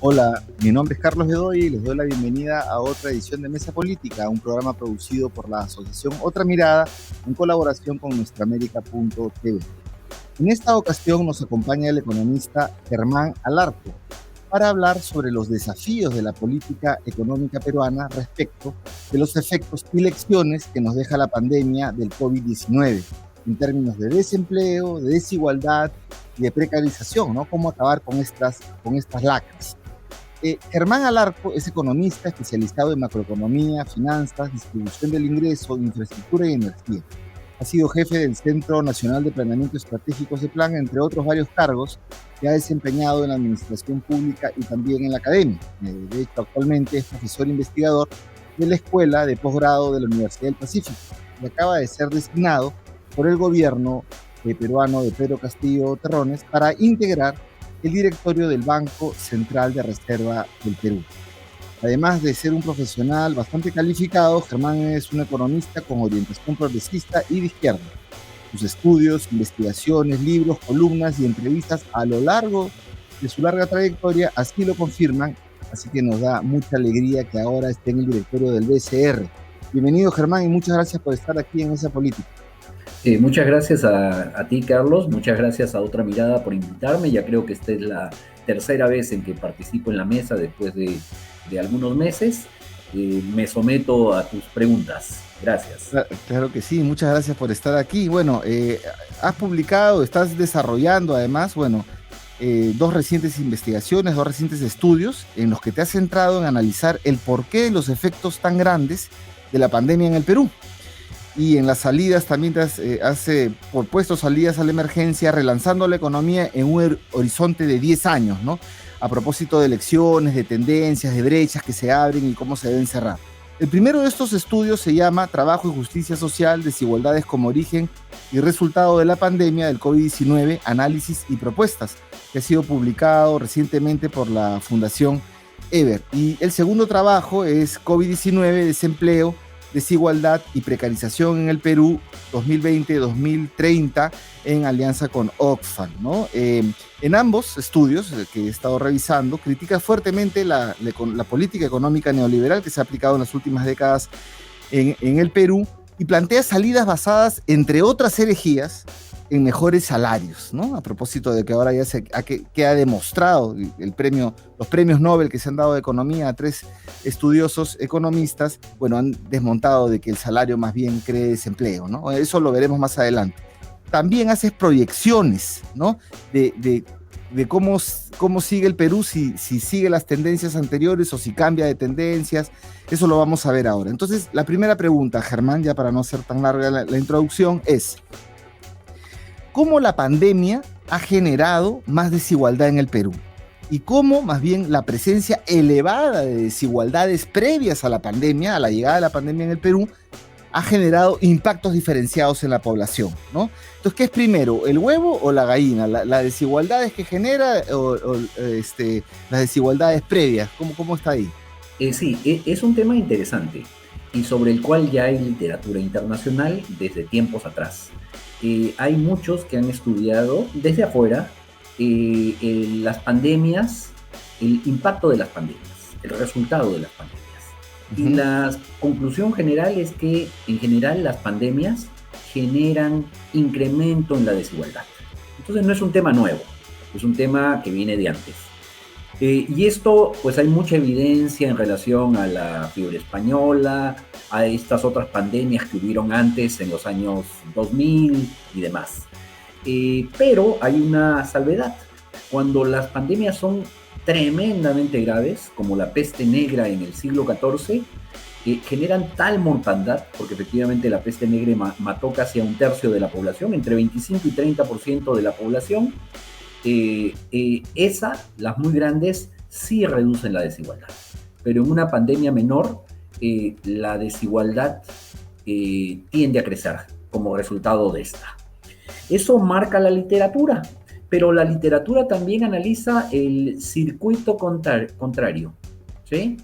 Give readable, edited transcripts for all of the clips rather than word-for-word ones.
Hola, mi nombre es Carlos Bedoy y les doy la bienvenida a otra edición de Mesa Política, un programa producido por la Asociación Otra Mirada en colaboración con nuestraamérica.tv. En esta ocasión nos acompaña el economista Germán Alarco para hablar sobre los desafíos de la política económica peruana respecto de los efectos y lecciones que nos deja la pandemia del COVID-19 en términos de desempleo, de desigualdad y de precarización, ¿no? Cómo acabar con estas lacras. Germán Alarco es economista especializado en macroeconomía, finanzas, distribución del ingreso, infraestructura y energía. Ha sido jefe del Centro Nacional de Planeamiento Estratégico de Plan, entre otros varios cargos que ha desempeñado en la administración pública y también en la academia. De hecho, actualmente es profesor investigador de la Escuela de Posgrado de la Universidad del Pacífico y acaba de ser designado por el gobierno peruano de Pedro Castillo Terrones para integrar el directorio del Banco Central de Reserva del Perú. Además de ser un profesional bastante calificado, Germán es un economista con orientación progresista y de izquierda. Sus estudios, investigaciones, libros, columnas y entrevistas a lo largo de su larga trayectoria así lo confirman, así que nos da mucha alegría que ahora esté en el directorio del BCR. Bienvenido, Germán, y muchas gracias por estar aquí en Esa Política. Muchas gracias a ti, Carlos. Muchas gracias a Otra Mirada por invitarme. Ya creo que esta es la tercera vez en que participo en la mesa después de algunos meses. Me someto a tus preguntas. Gracias. Claro que sí, muchas gracias por estar aquí. Bueno, has publicado, estás desarrollando además, bueno, dos recientes investigaciones, dos recientes estudios en los que te has centrado en analizar el porqué de los efectos tan grandes de la pandemia en el Perú. Y en las salidas también te has propuesto salidas a la emergencia, relanzando la economía en un horizonte de 10 años, ¿no? A propósito de elecciones, de tendencias, de brechas que se abren y cómo se deben cerrar. El primero de estos estudios se llama Trabajo y Justicia Social, Desigualdades como Origen y Resultado de la Pandemia del COVID-19, Análisis y Propuestas, que ha sido publicado recientemente por la Fundación Ever. Y el segundo trabajo es COVID-19, Desempleo, Desigualdad y Precarización en el Perú 2020-2030 en alianza con Oxfam, ¿no? En ambos estudios que he estado revisando, critica fuertemente la política económica neoliberal que se ha aplicado en las últimas décadas en el Perú y plantea salidas basadas, entre otras herejías, en mejores salarios, ¿no? A propósito de que ahora ya que ha demostrado los premios Nobel que se han dado de economía a 3 estudiosos economistas, bueno, han desmontado de que el salario más bien cree desempleo, ¿no? Eso lo veremos más adelante. También haces proyecciones, ¿no? De cómo sigue el Perú, si sigue las tendencias anteriores o si cambia de tendencias. Eso lo vamos a ver ahora. Entonces, la primera pregunta, Germán, ya para no ser tan larga la introducción, es: ¿cómo la pandemia ha generado más desigualdad en el Perú? Y cómo, más bien, la presencia elevada de desigualdades previas a la pandemia, a la llegada de la pandemia en el Perú, ha generado impactos diferenciados en la población, ¿no? Entonces, ¿qué es primero, el huevo o la gallina? ¿Las desigualdades que genera o las desigualdades previas? ¿Cómo está ahí? Sí, es un tema interesante y sobre el cual ya hay literatura internacional desde tiempos atrás. Hay muchos que han estudiado desde afuera las pandemias, el impacto de las pandemias, el resultado de las pandemias. Y la conclusión general es que, en general, las pandemias generan incremento en la desigualdad. Entonces no es un tema nuevo, es un tema que viene de antes. Y esto, pues hay mucha evidencia en relación a la fiebre española, a estas otras pandemias que hubieron antes en los años 2000 y demás. Pero hay una salvedad. Cuando las pandemias son tremendamente graves, como la peste negra en el siglo XIV, generan tal mortandad, porque efectivamente la peste negra mató casi a 1/3 de la población, entre 25 y 30% de la población. Las muy grandes, sí reducen la desigualdad. Pero en una pandemia menor, la desigualdad tiende a crecer como resultado de esta. Eso marca la literatura, pero la literatura también analiza el circuito contrario, ¿sí?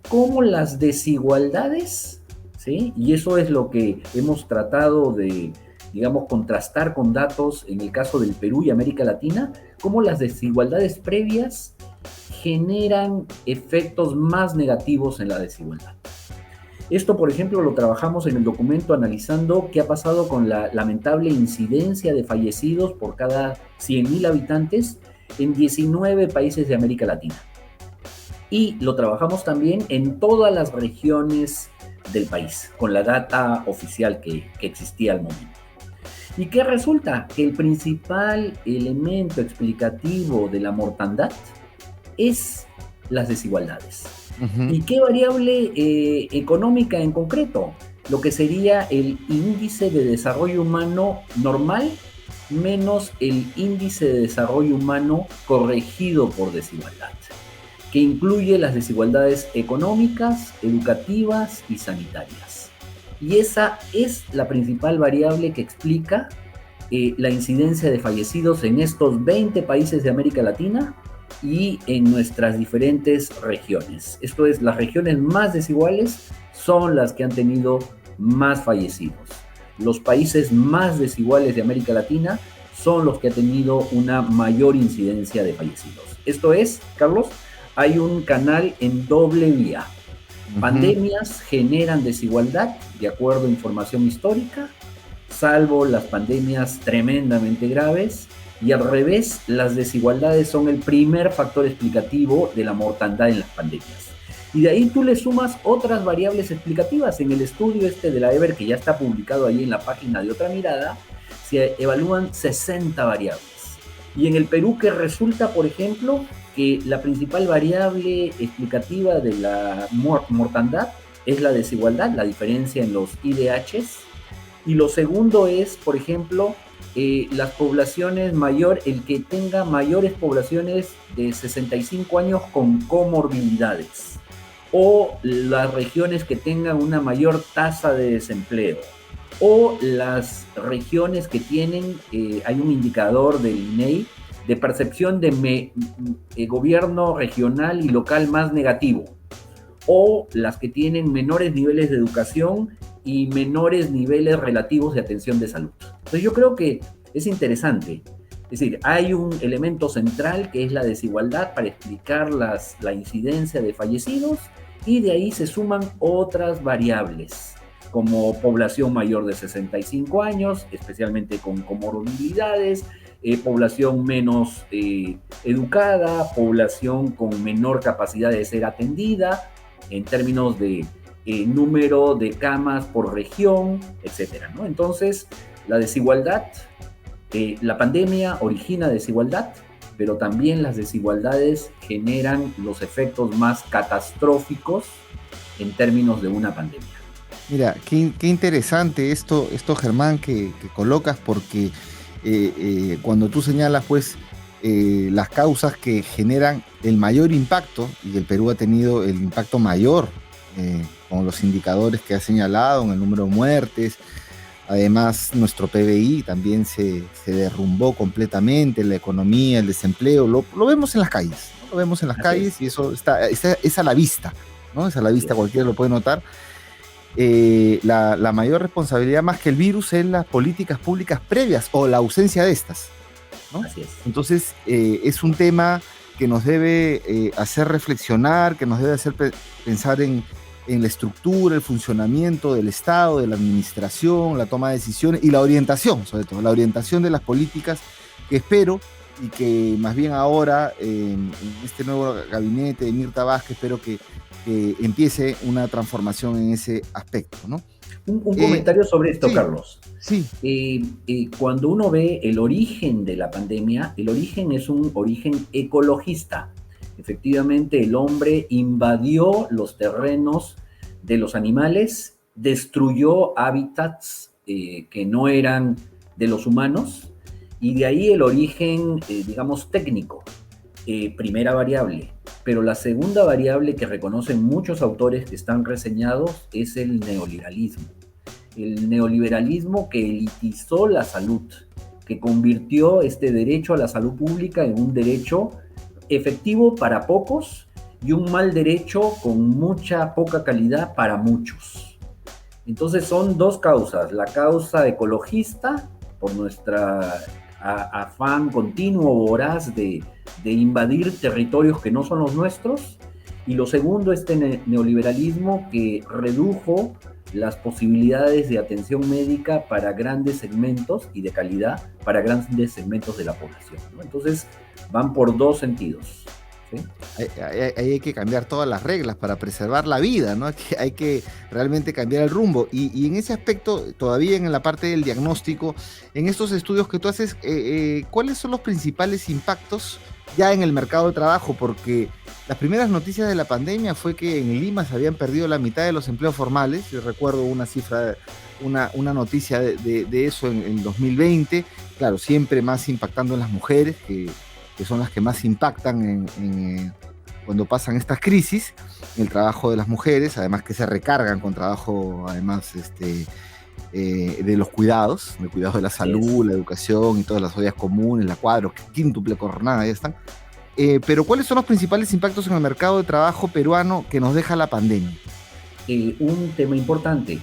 Cómo las desigualdades, ¿sí? Y eso es lo que hemos tratado de, digamos, contrastar con datos en el caso del Perú y América Latina, cómo las desigualdades previas generan efectos más negativos en la desigualdad. Esto, por ejemplo, lo trabajamos en el documento analizando qué ha pasado con la lamentable incidencia de fallecidos por cada 100.000 habitantes en 19 países de América Latina. Y lo trabajamos también en todas las regiones del país, con la data oficial que existía al momento. ¿Y qué resulta? Que el principal elemento explicativo de la mortandad es las desigualdades. Ujú. ¿Y qué variable económica en concreto? Lo que sería el índice de desarrollo humano normal menos el índice de desarrollo humano corregido por desigualdad, que incluye las desigualdades económicas, educativas y sanitarias. Y esa es la principal variable que explica la incidencia de fallecidos en estos 20 países de América Latina y en nuestras diferentes regiones. Esto es, las regiones más desiguales son las que han tenido más fallecidos. Los países más desiguales de América Latina son los que han tenido una mayor incidencia de fallecidos. Esto es, Carlos, hay un canal en doble vía. Pandemias generan desigualdad, de acuerdo a información histórica, salvo las pandemias tremendamente graves, y al revés, las desigualdades son el primer factor explicativo de la mortandad en las pandemias. Y de ahí tú le sumas otras variables explicativas. En el estudio de la EBER, que ya está publicado ahí en la página de Otra Mirada, se evalúan 60 variables. Y en el Perú, que resulta, por ejemplo, que la principal variable explicativa de la mortandad es la desigualdad, la diferencia en los IDHs. Y lo segundo es, por ejemplo, las poblaciones el que tenga mayores poblaciones de 65 años con comorbilidades, o las regiones que tengan una mayor tasa de desempleo, o las regiones que tienen, hay un indicador del INEI, de percepción de gobierno regional y local más negativo, o las que tienen menores niveles de educación y menores niveles relativos de atención de salud. Entonces yo creo que es interesante. Es decir, hay un elemento central que es la desigualdad para explicar la incidencia de fallecidos, y de ahí se suman otras variables, como población mayor de 65 años, especialmente con comorbilidades, población menos educada, población con menor capacidad de ser atendida, en términos de número de camas por región, etcétera, ¿no? Entonces, la desigualdad, la pandemia origina desigualdad, pero también las desigualdades generan los efectos más catastróficos en términos de una pandemia. Mira, qué interesante esto, Germán, que colocas, porque cuando tú señalas, pues, las causas que generan el mayor impacto, y el Perú ha tenido el impacto mayor, con los indicadores que ha señalado, en el número de muertes. Además, nuestro PBI también se derrumbó completamente, la economía, el desempleo, lo vemos en las calles, ¿no? Lo vemos en las calles, y eso es a la vista, ¿no? Es a la vista, cualquiera lo puede notar. La mayor responsabilidad, más que el virus, es las políticas públicas previas o la ausencia de estas, ¿no? Así es. Entonces, es un tema que nos debe hacer reflexionar, que nos debe hacer pensar en la estructura, el funcionamiento del Estado, de la administración, la toma de decisiones y la orientación, sobre todo, la orientación de las políticas, que espero, y que más bien ahora, en este nuevo gabinete de Mirta Vázquez, espero que empiece una transformación en ese aspecto, ¿no? Un comentario sobre esto, sí, Carlos. Sí. Cuando uno ve el origen de la pandemia, el origen es un origen ecologista. Efectivamente, el hombre invadió los terrenos de los animales, destruyó hábitats que no eran de los humanos, y de ahí el origen, digamos, técnico, primera variable. Pero la segunda variable que reconocen muchos autores que están reseñados es el neoliberalismo. El neoliberalismo que elitizó la salud, que convirtió este derecho a la salud pública en un derecho efectivo para pocos y un mal derecho con mucha poca calidad para muchos. Entonces son dos causas: la causa ecologista, por nuestra afán continuo, voraz de de invadir territorios que no son los nuestros, y lo segundo, este neoliberalismo que redujo las posibilidades de atención médica para grandes segmentos y de calidad para grandes segmentos de la población, ¿no? Entonces, van por dos sentidos, ¿sí? Ahí hay que cambiar todas las reglas para preservar la vida, ¿no? Hay que realmente cambiar el rumbo. Y en ese aspecto, todavía en la parte del diagnóstico, en estos estudios que tú haces, ¿cuáles son los principales impactos ya en el mercado de trabajo? Porque las primeras noticias de la pandemia fue que en Lima se habían perdido la mitad de los empleos formales. Yo recuerdo una cifra, una noticia de eso en 2020. Claro, siempre más impactando en las mujeres, que son las que más impactan cuando pasan estas crisis, el trabajo de las mujeres, además que se recargan con trabajo, además, de los cuidados, el cuidado de la salud, la educación y todas las ollas comunes, la cuadro, quíntuple jornada, ya están. Pero ¿cuáles son los principales impactos en el mercado de trabajo peruano que nos deja la pandemia? Un tema importante.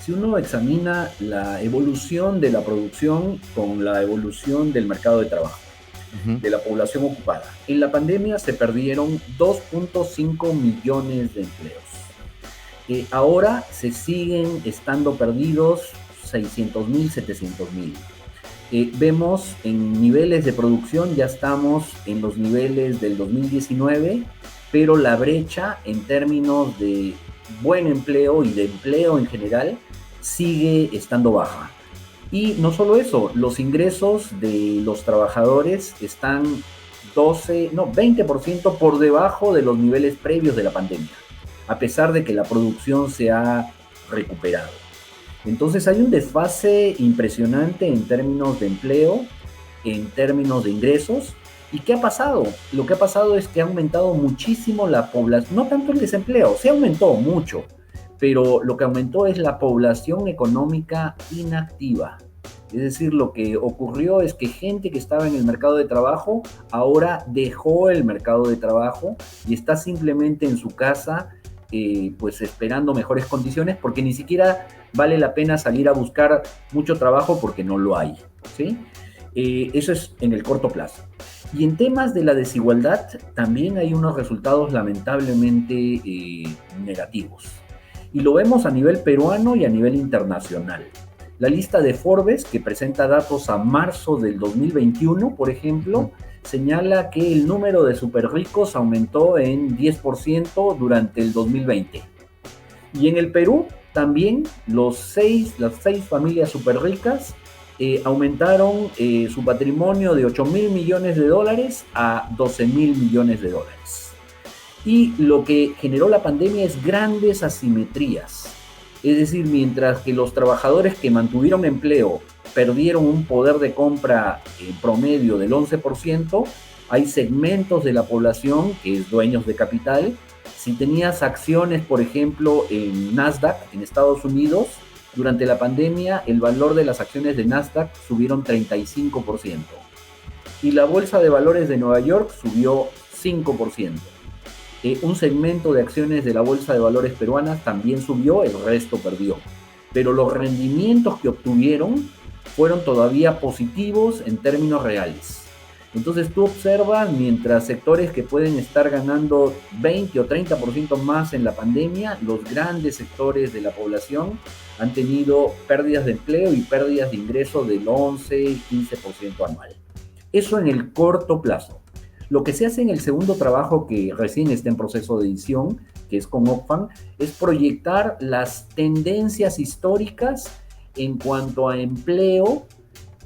Si uno examina la evolución de la producción con la evolución del mercado de trabajo, de la población ocupada, en la pandemia se perdieron 2.5 millones de empleos. Ahora se siguen estando perdidos 600.000, 700.000. Vemos en niveles de producción, ya estamos en los niveles del 2019, pero la brecha en términos de buen empleo y de empleo en general sigue estando baja. Y no solo eso, los ingresos de los trabajadores están 20% por debajo de los niveles previos de la pandemia, a pesar de que la producción se ha recuperado. Entonces hay un desfase impresionante en términos de empleo, en términos de ingresos. ¿Y qué ha pasado? Lo que ha pasado es que ha aumentado muchísimo la población, no tanto el desempleo, se aumentó mucho, pero lo que aumentó es la población económica inactiva. Es decir, lo que ocurrió es que gente que estaba en el mercado de trabajo ahora dejó el mercado de trabajo y está simplemente en su casa, pues esperando mejores condiciones, porque ni siquiera vale la pena salir a buscar mucho trabajo porque no lo hay, ¿sí? Eso es en el corto plazo. Y en temas de la desigualdad también hay unos resultados lamentablemente negativos. Y lo vemos a nivel peruano y a nivel internacional. La lista de Forbes, que presenta datos a marzo del 2021, por ejemplo, señala que el número de superricos aumentó en 10% durante el 2020. Y en el Perú también las seis familias superricas aumentaron su patrimonio de 8.000 millones de dólares a 12.000 millones de dólares. Y lo que generó la pandemia es grandes asimetrías. Es decir, mientras que los trabajadores que mantuvieron empleo perdieron un poder de compra promedio del 11%, hay segmentos de la población que es dueños de capital. Si tenías acciones, por ejemplo, en Nasdaq, en Estados Unidos, durante la pandemia el valor de las acciones de Nasdaq subieron 35%. Y la Bolsa de Valores de Nueva York subió 5%. Un segmento de acciones de la Bolsa de Valores peruanas también subió, el resto perdió. Pero los rendimientos que obtuvieron fueron todavía positivos en términos reales. Entonces tú observas, mientras sectores que pueden estar ganando 20 o 30% más en la pandemia, los grandes sectores de la población han tenido pérdidas de empleo y pérdidas de ingreso del 11 y 15% anual. Eso en el corto plazo. Lo que se hace en el segundo trabajo, que recién está en proceso de edición, que es con Oxfam, es proyectar las tendencias históricas en cuanto a empleo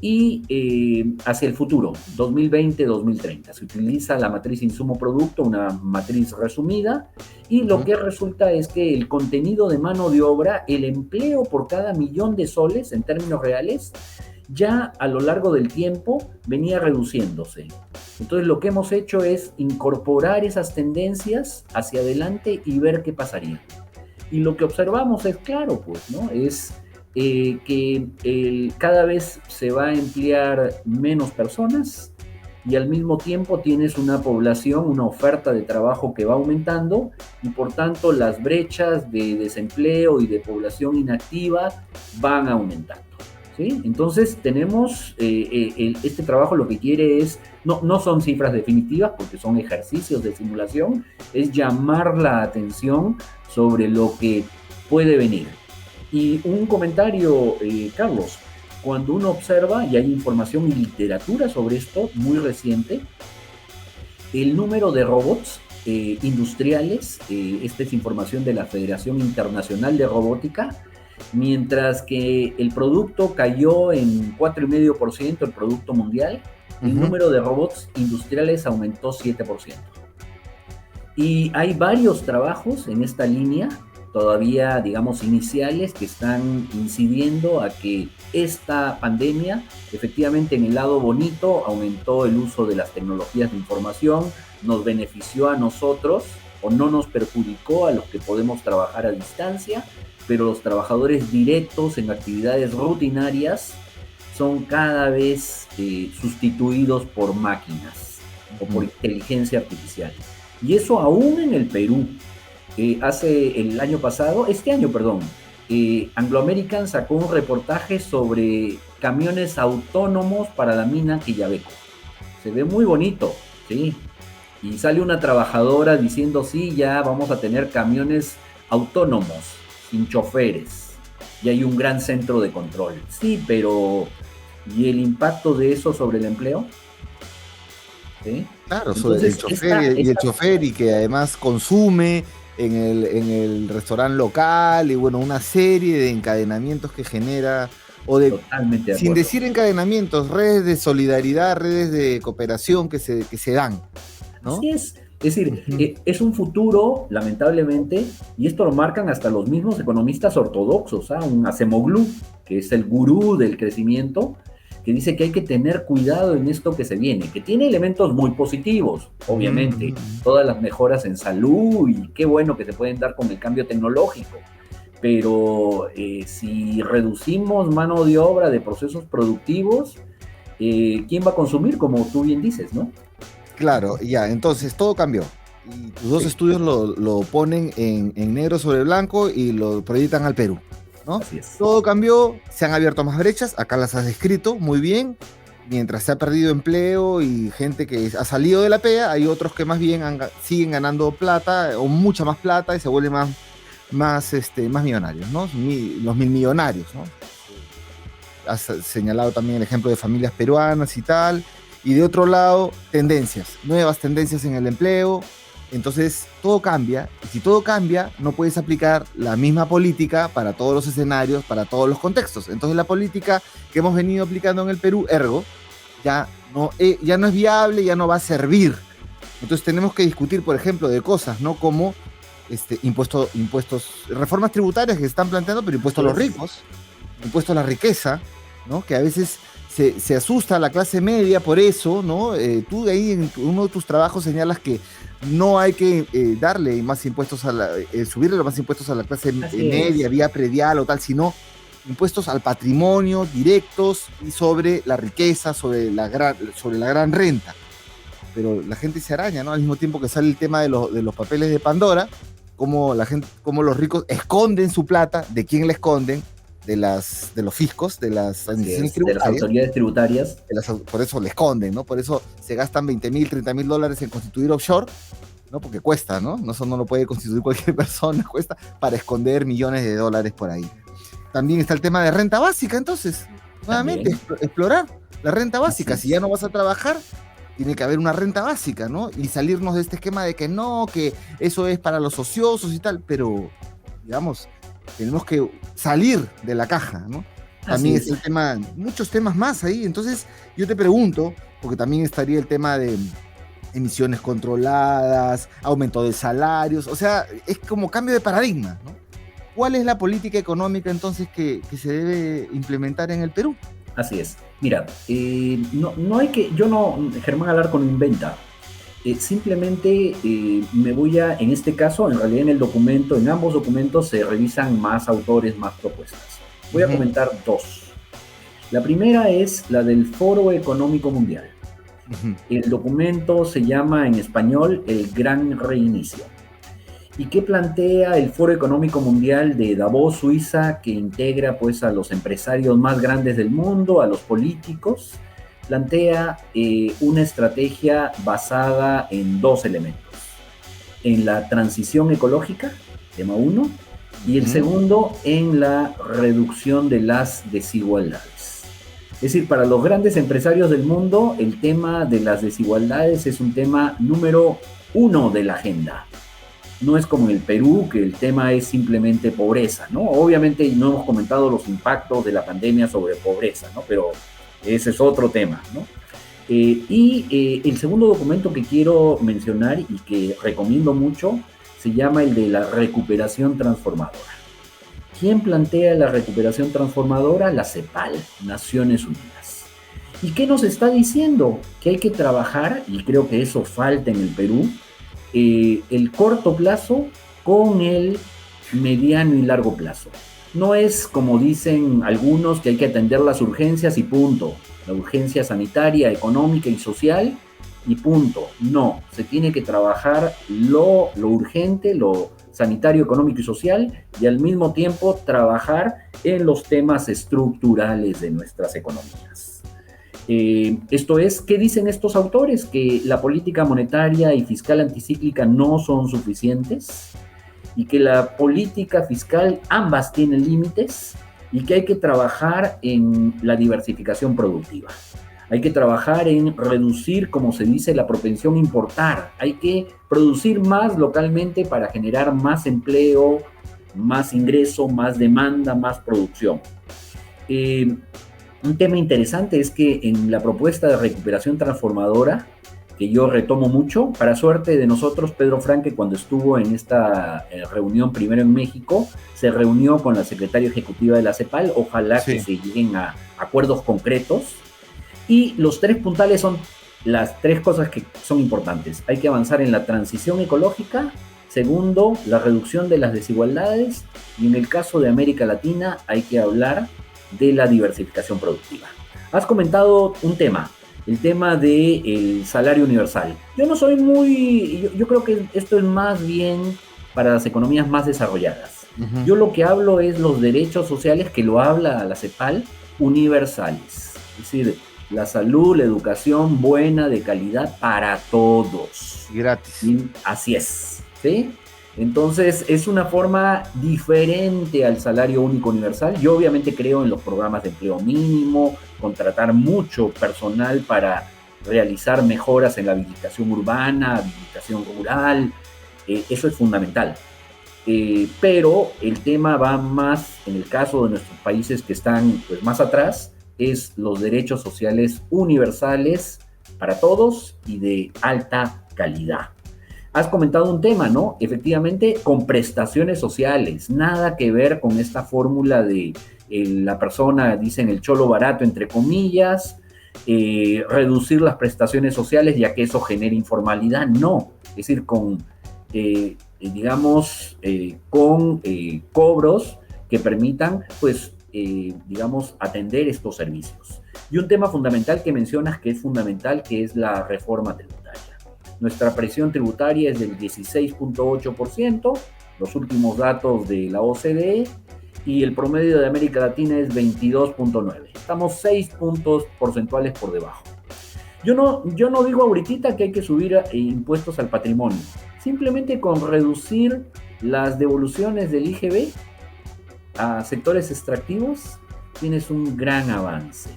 y hacia el futuro, 2020-2030. Se utiliza la matriz insumo-producto, una matriz resumida, y lo que resulta es que el contenido de mano de obra, el empleo por cada millón de soles en términos reales, ya a lo largo del tiempo venía reduciéndose. Entonces lo que hemos hecho es incorporar esas tendencias hacia adelante y ver qué pasaría. Y lo que observamos es claro, pues, ¿no? Es que cada vez se va a emplear menos personas y al mismo tiempo tienes una población, una oferta de trabajo que va aumentando y por tanto las brechas de desempleo y de población inactiva van aumentando, ¿sí? Entonces tenemos este trabajo lo que quiere es, no son cifras definitivas porque son ejercicios de simulación, es llamar la atención sobre lo que puede venir. Y un comentario, Carlos, cuando uno observa, y hay información y literatura sobre esto muy reciente, el número de robots industriales, esta es información de la Federación Internacional de Robótica, mientras que el producto cayó en 4,5%, el producto mundial, el número de robots industriales aumentó 7%. Y hay varios trabajos en esta línea, todavía, digamos, iniciales, que están incidiendo a que esta pandemia, efectivamente, en el lado bonito, aumentó el uso de las tecnologías de información, nos benefició a nosotros o no nos perjudicó a los que podemos trabajar a distancia, pero los trabajadores directos en actividades rutinarias son cada vez sustituidos por máquinas o por inteligencia artificial. Y eso aún en el Perú. Este año, Anglo American sacó un reportaje sobre camiones autónomos para la mina Quillabeco. Se ve muy bonito, ¿sí? Y sale una trabajadora diciendo, sí, ya vamos a tener camiones autónomos, sin choferes. Y hay un gran centro de control. Sí, pero ¿y el impacto de eso sobre el empleo? ¿Sí? Claro, sobre el chofer y el chofer, y que además consume en el restaurante local, y bueno, una serie de encadenamientos que genera, o de, sin decir encadenamientos, redes de solidaridad, redes de cooperación que se dan, ¿no? Así es. Es decir, es un futuro, lamentablemente, y esto lo marcan hasta los mismos economistas ortodoxos, un Acemoglu, que es el gurú del crecimiento, que dice que hay que tener cuidado en esto que se viene, que tiene elementos muy positivos, obviamente, todas las mejoras en salud, y qué bueno que se pueden dar con el cambio tecnológico, pero si reducimos mano de obra de procesos productivos, ¿quién va a consumir? Como tú bien dices, ¿no? Claro, ya, entonces todo cambió. Y tus dos estudios lo ponen en negro sobre blanco y lo proyectan al Perú, ¿no? Así es. Todo cambió, se han abierto más brechas, acá las has descrito muy bien. Mientras se ha perdido empleo y gente que ha salido de la PEA, hay otros que más bien siguen ganando plata, o mucha más plata, y se vuelven más millonarios, ¿no? Los mil millonarios, ¿no? Has señalado también el ejemplo de familias peruanas y tal. Y de otro lado, nuevas tendencias en el empleo. Entonces, todo cambia. Y si todo cambia, no puedes aplicar la misma política para todos los escenarios, para todos los contextos. Entonces, la política que hemos venido aplicando en el Perú, ergo, ya no es viable, ya no va a servir. Entonces, tenemos que discutir, por ejemplo, de cosas, ¿no? Como impuestos, reformas tributarias que se están planteando, pero impuestos a los ricos, impuestos a la riqueza, ¿no? Que a veces se asusta a la clase media por eso, ¿no? Tú de ahí en uno de tus trabajos señalas que no hay que darle más impuestos subirle los más impuestos a la clase media, vía predial o tal, sino impuestos al patrimonio directos y sobre la riqueza, sobre la gran renta. Pero la gente se araña, ¿no? Al mismo tiempo que sale el tema de los papeles de Pandora, como los ricos esconden su plata, ¿de quién la esconden? De los fiscos, de las administraciones tributarias. De las autoridades tributarias. Por eso le esconden, ¿no? Por eso se gastan $20,000, $30,000 en constituir offshore, ¿no? Porque cuesta, ¿no? Eso no lo puede constituir cualquier persona, cuesta para esconder millones de dólares por ahí. También está el tema de renta básica, entonces, nuevamente, explorar la renta básica. Si ya no vas a trabajar, tiene que haber una renta básica, ¿no? Y salirnos de este esquema de que no, que eso es para los ociosos y tal, pero, digamos, tenemos que salir de la caja, ¿no? También es el tema, muchos temas más ahí. Entonces, yo te pregunto, porque también estaría el tema de emisiones controladas, aumento de salarios, o sea, es como cambio de paradigma, ¿no? ¿Cuál es la política económica entonces que se debe implementar en el Perú? Así es. Mira, Germán Alarco no inventa. Simplemente me voy en este caso, en realidad en ambos documentos se revisan más autores, más propuestas. Voy a comentar dos. La primera es la del Foro Económico Mundial. El documento se llama en español El Gran Reinicio. ¿Y qué plantea el Foro Económico Mundial de Davos, Suiza, que integra pues a los empresarios más grandes del mundo, a los políticos? Plantea una estrategia basada en dos elementos. En la transición ecológica, tema uno, y el segundo en la reducción de las desigualdades. Es decir, para los grandes empresarios del mundo, el tema de las desigualdades es un tema número uno de la agenda. No es como en el Perú, que el tema es simplemente pobreza, ¿no? Obviamente no hemos comentado los impactos de la pandemia sobre pobreza, ¿no? Pero ese es otro tema, ¿no? El segundo documento que quiero mencionar y que recomiendo mucho se llama el de la recuperación transformadora. ¿Quién plantea la recuperación transformadora? La CEPAL, Naciones Unidas. ¿Y qué nos está diciendo? Que hay que trabajar, y creo que eso falta en el Perú, el corto plazo con el mediano y largo plazo. No es como dicen algunos que hay que atender las urgencias y punto. La urgencia sanitaria, económica y social y punto. No, se tiene que trabajar lo urgente, lo sanitario, económico y social, y al mismo tiempo trabajar en los temas estructurales de nuestras economías. Esto es, ¿qué dicen estos autores? Que la política monetaria y fiscal anticíclica no son suficientes y que la política fiscal ambas tienen límites y que hay que trabajar en la diversificación productiva. Hay que trabajar en reducir, como se dice, la propensión a importar. Hay que producir más localmente para generar más empleo, más ingreso, más demanda, más producción. Un tema interesante es que en la propuesta de recuperación transformadora, que yo retomo mucho, para suerte de nosotros, Pedro Franque, cuando estuvo en esta reunión primero en México, se reunió con la secretaria ejecutiva de la CEPAL, ojalá que se lleguen a acuerdos concretos. Y los tres puntales son las tres cosas que son importantes. Hay que avanzar en la transición ecológica, segundo, la reducción de las desigualdades, y en el caso de América Latina hay que hablar de la diversificación productiva. Has comentado un tema, el tema del salario universal. Yo no soy yo creo que esto es más bien para las economías más desarrolladas. Yo lo que hablo es los derechos sociales, que lo habla la CEPAL, universales. Es decir, la salud, la educación buena, de calidad para todos. Gratis. Y así es, ¿sí? Entonces, es una forma diferente al salario único universal. Yo obviamente creo en los programas de empleo mínimo, contratar mucho personal para realizar mejoras en la habilitación urbana, habilitación rural. Eso es fundamental. Pero el tema va más, en el caso de nuestros países que están pues, más atrás, es los derechos sociales universales para todos y de alta calidad. Has comentado un tema, ¿no? Efectivamente, con prestaciones sociales, nada que ver con esta fórmula de la persona, dicen el cholo barato, entre comillas, reducir las prestaciones sociales ya que eso genera informalidad, no. Es decir, con cobros que permitan, pues, atender estos servicios. Y un tema fundamental que mencionas que es fundamental, que es la reforma tributaria. Nuestra presión tributaria es del 16.8%, los últimos datos de la OCDE, y el promedio de América Latina es 22.9%. Estamos 6 puntos porcentuales por debajo. Yo no digo ahorita que hay que subir impuestos al patrimonio. Simplemente con reducir las devoluciones del IGB a sectores extractivos, tienes un gran avance.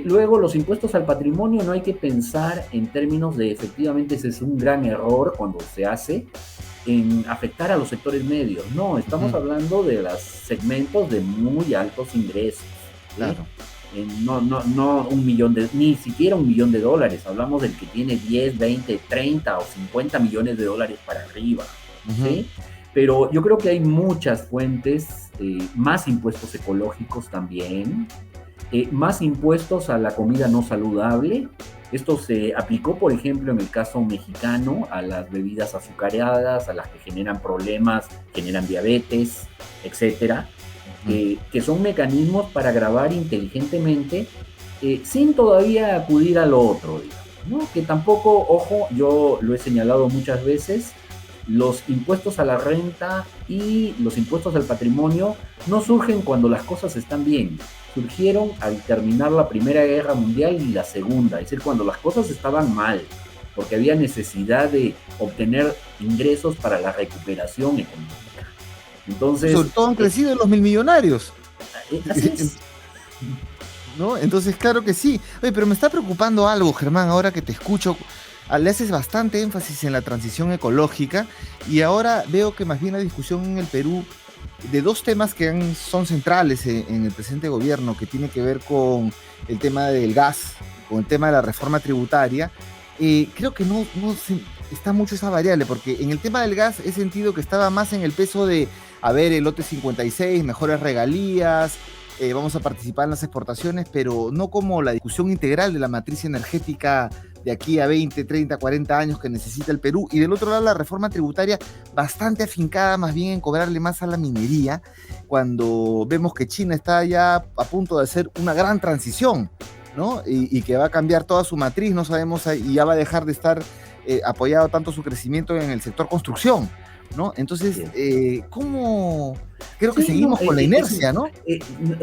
Luego, los impuestos al patrimonio no hay que pensar en términos de, efectivamente, ese es un gran error cuando se hace, en afectar a los sectores medios. No, estamos hablando de los segmentos de muy altos ingresos. Claro. No ni siquiera $1 millón. Hablamos del que tiene 10, 20, 30 o 50 millones de dólares para arriba. ¿Sí? Pero yo creo que hay muchas fuentes, más impuestos ecológicos también, más impuestos a la comida no saludable. Esto se aplicó, por ejemplo, en el caso mexicano, a las bebidas azucaradas, a las que generan problemas, generan diabetes, etcétera, que son mecanismos para gravar inteligentemente, sin todavía acudir a lo otro, digamos, ¿no? Que tampoco, ojo, yo lo he señalado muchas veces, los impuestos a la renta y los impuestos al patrimonio no surgen cuando las cosas están bien. Surgieron al terminar la Primera Guerra Mundial y la Segunda, es decir, cuando las cosas estaban mal, porque había necesidad de obtener ingresos para la recuperación económica. Entonces, sobre todo han crecido los milmillonarios. Así es. ¿No? Entonces, claro que sí. Oye, pero me está preocupando algo, Germán, ahora que te escucho. Le haces bastante énfasis en la transición ecológica y ahora veo que más bien la discusión en el Perú de dos temas que son centrales en el presente gobierno, que tiene que ver con el tema del gas, con el tema de la reforma tributaria. Creo que no está mucho esa variable, porque en el tema del gas he sentido que estaba más en el peso de, a ver, el lote 56, mejores regalías, vamos a participar en las exportaciones, pero no como la discusión integral de la matriz energética de aquí a 20, 30, 40 años que necesita el Perú, y del otro lado la reforma tributaria bastante afincada más bien en cobrarle más a la minería, cuando vemos que China está ya a punto de hacer una gran transición, ¿no? Y que va a cambiar toda su matriz, no sabemos, y ya va a dejar de estar apoyado tanto su crecimiento en el sector construcción, ¿no? Entonces, ¿cómo? Creo que seguimos con la inercia, ¿no?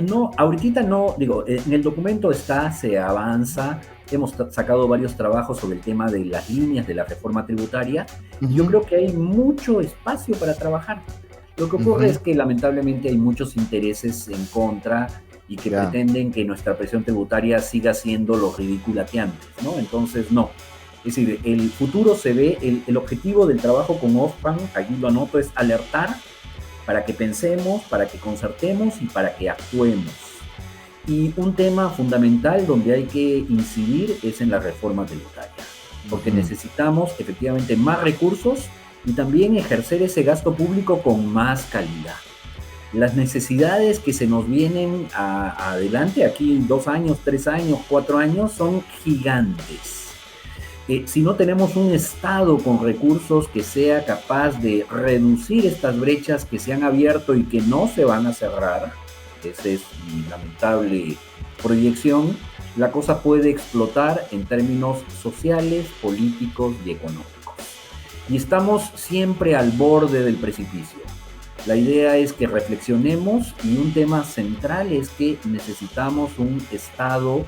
No, ahorita no, digo, en el documento se avanza, hemos sacado varios trabajos sobre el tema de las líneas de la reforma tributaria, y yo creo que hay mucho espacio para trabajar. Lo que ocurre es que lamentablemente hay muchos intereses en contra y que pretenden que nuestra presión tributaria siga siendo lo ridícula que antes, ¿no? Entonces, no. Es decir, el futuro se ve, el objetivo del trabajo con Oxfam, aquí lo anoto, es alertar para que pensemos, para que concertemos y para que actuemos. Y un tema fundamental donde hay que incidir es en la reforma tributaria, porque necesitamos efectivamente más recursos y también ejercer ese gasto público con más calidad. Las necesidades que se nos vienen adelante, aquí en 2 años, 3 años, 4 años, son gigantes. Si no tenemos un Estado con recursos que sea capaz de reducir estas brechas que se han abierto y que no se van a cerrar, esa es mi lamentable proyección, la cosa puede explotar en términos sociales, políticos y económicos. Y estamos siempre al borde del precipicio. La idea es que reflexionemos, y un tema central es que necesitamos un Estado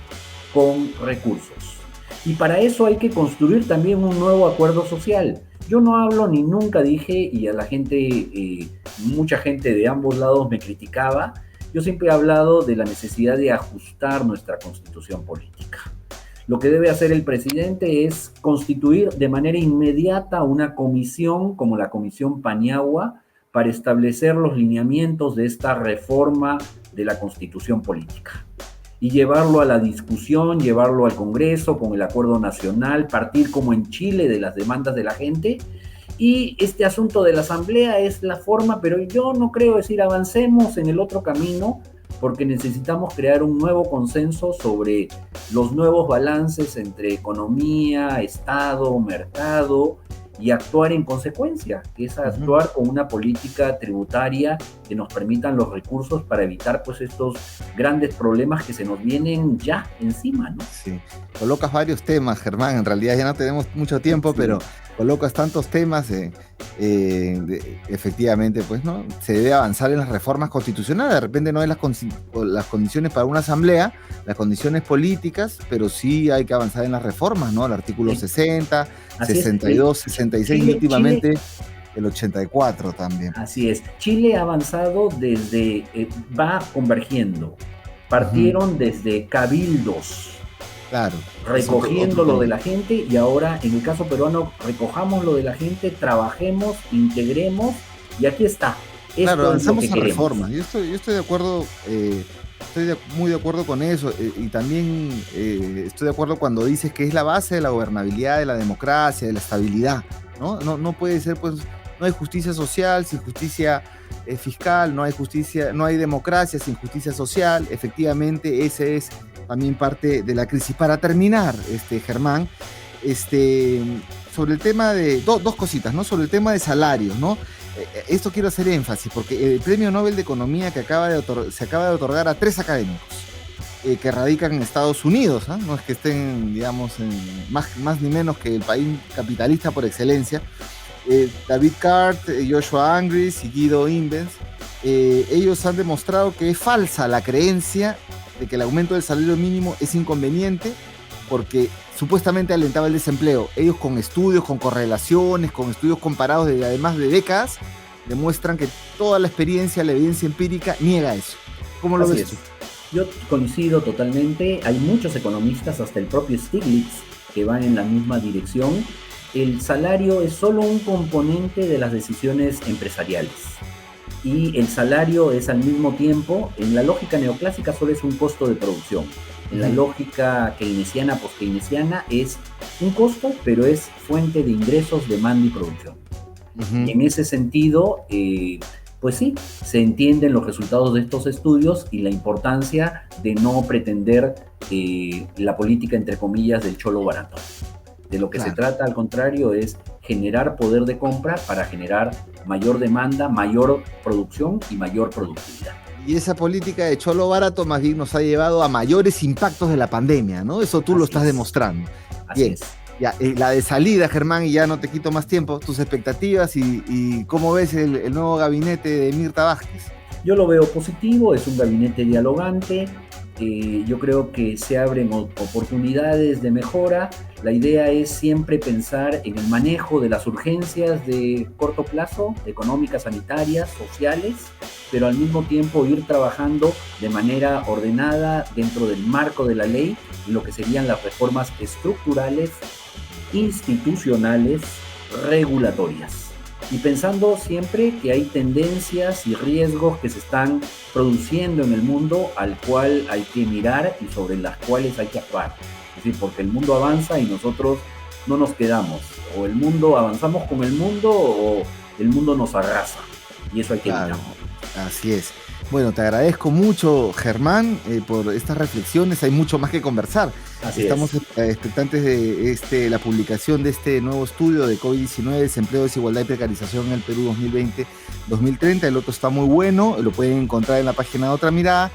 con recursos. Y para eso hay que construir también un nuevo acuerdo social. Yo no hablo ni nunca dije, y a la gente, mucha gente de ambos lados me criticaba, yo siempre he hablado de la necesidad de ajustar nuestra constitución política. Lo que debe hacer el presidente es constituir de manera inmediata una comisión como la Comisión Paniagua para establecer los lineamientos de esta reforma de la constitución política y llevarlo a la discusión, llevarlo al Congreso con el acuerdo nacional, partir como en Chile de las demandas de la gente. Y este asunto de la asamblea es la forma, pero yo no creo, decir, avancemos en el otro camino, porque necesitamos crear un nuevo consenso sobre los nuevos balances entre economía, Estado, mercado, y actuar en consecuencia, que es actuar con una política tributaria que nos permitan los recursos para evitar pues estos grandes problemas que se nos vienen ya encima, ¿no? Sí, colocas varios temas, Germán, en realidad ya no tenemos mucho tiempo, sí, pero colocas tantos temas, efectivamente, pues, ¿no? Se debe avanzar en las reformas constitucionales, de repente no hay las condiciones para una asamblea, las condiciones políticas, pero sí hay que avanzar en las reformas, ¿no? El artículo 60, 62, 66 y últimamente el 84 también. Así es. Chile ha avanzado desde, va convergiendo. Partieron desde cabildos. Claro. Recogiendo lo de la gente, y ahora en el caso peruano recojamos lo de la gente, trabajemos, integremos, y aquí está. Claro, avanzamos a reformas. Yo estoy de acuerdo, muy de acuerdo con eso, y también estoy de acuerdo cuando dices que es la base de la gobernabilidad, de la democracia, de la estabilidad, ¿no? No puede ser, pues, no hay justicia social sin justicia fiscal, no hay democracia sin justicia social. Efectivamente, ese es también parte de la crisis. Para terminar, Germán, sobre el tema de dos cositas, ¿no? Sobre el tema de salarios, ¿no? Esto quiero hacer énfasis, porque el Premio Nobel de Economía que se acaba de otorgar a 3 académicos que radican en Estados Unidos, ¿eh? No es que estén, digamos, más ni menos que el país capitalista por excelencia. David Cart, Joshua Angris y Guido Imbens, ellos han demostrado que es falsa la creencia de que el aumento del salario mínimo es inconveniente porque supuestamente alentaba el desempleo. Ellos con estudios, con correlaciones, con estudios comparados de además de décadas, demuestran que toda la experiencia, la evidencia empírica niega eso. ¿Cómo lo ves tú? Yo coincido totalmente. Hay muchos economistas, hasta el propio Stiglitz, que van en la misma dirección. El salario es solo un componente de las decisiones empresariales. Y el salario es al mismo tiempo, en la lógica neoclásica solo es un costo de producción. En la lógica keynesiana, post-keynesiana, es un costo, pero es fuente de ingresos, demanda y producción. Y en ese sentido, pues sí, se entienden los resultados de estos estudios y la importancia de no pretender la política, entre comillas, del cholo barato. De lo que se trata, al contrario, es generar poder de compra para generar mayor demanda, mayor producción y mayor productividad. Y esa política de cholo barato más bien nos ha llevado a mayores impactos de la pandemia, ¿no? Eso tú lo estás demostrando. Así es. Ya, la de salida, Germán, y ya no te quito más tiempo, tus expectativas y cómo ves el nuevo gabinete de Mirta Vázquez. Yo lo veo positivo, es un gabinete dialogante, yo creo que se abren oportunidades de mejora. La idea es siempre pensar en el manejo de las urgencias de corto plazo, económicas, sanitarias, sociales, pero al mismo tiempo ir trabajando de manera ordenada dentro del marco de la ley en lo que serían las reformas estructurales, institucionales, regulatorias. Y pensando siempre que hay tendencias y riesgos que se están produciendo en el mundo al cual hay que mirar y sobre las cuales hay que actuar. Es decir, porque el mundo avanza y nosotros no nos quedamos. O el mundo, avanzamos con el mundo o el mundo nos arrasa. Y eso hay que evitar. Así es. Bueno, te agradezco mucho, Germán, por estas reflexiones. Hay mucho más que conversar. Estamos expectantes de la publicación de este nuevo estudio de COVID-19, desempleo, desigualdad y precarización en el Perú 2020-2030. El otro está muy bueno, lo pueden encontrar en la página de Otra Mirada.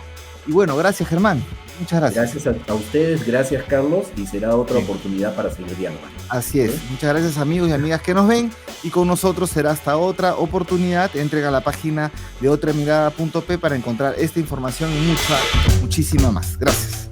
Y bueno, gracias, Germán. Muchas gracias. Gracias a ustedes, gracias, Carlos, y será otra oportunidad para seguir dialogando. Así es. Muchas gracias, amigos y amigas que nos ven, y con nosotros será hasta otra oportunidad. Entren a la página de otramirada.p para encontrar esta información y muchísima más. Gracias.